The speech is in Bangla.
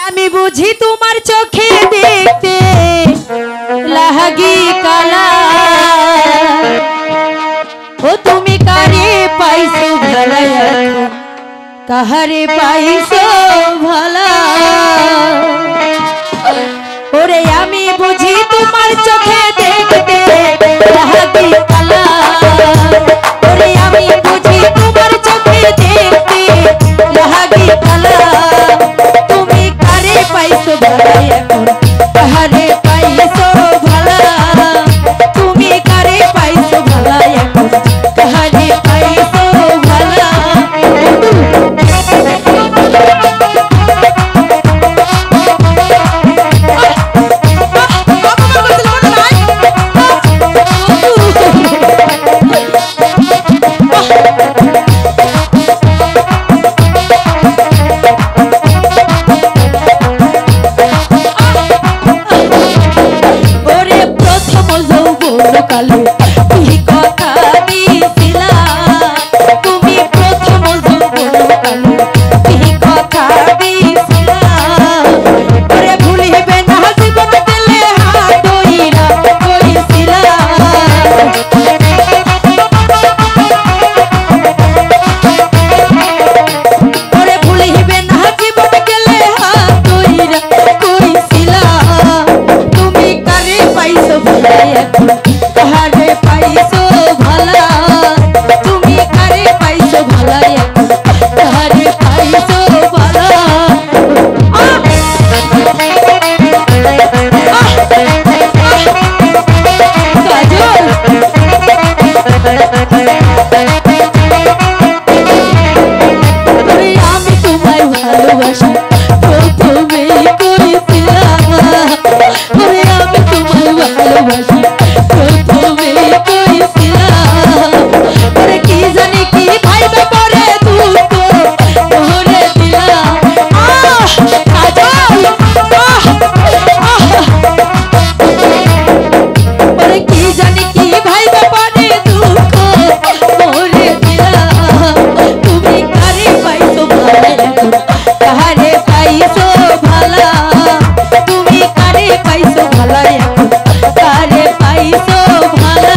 আমি বুঝি তোমার চোখে দেখতে লাগি কালা ও তুমি কারে পাইছো ভালা কাহারে পাইছো ভালা ওরে আমি বুঝি তোমার চোখে দেখতে লাগি কালা ওরে আমি বুঝি তোমার চোখে দেখতে লাগি কালা তুমি কারে পাইছো ভালা এখন কাহারে পাইছো ভালা তুমি কারে পাইছো ভালা এখন কাহারে পাইছো ভালা তুমি কারে পাইছো ভালা এখন কারে পাইছো ভালা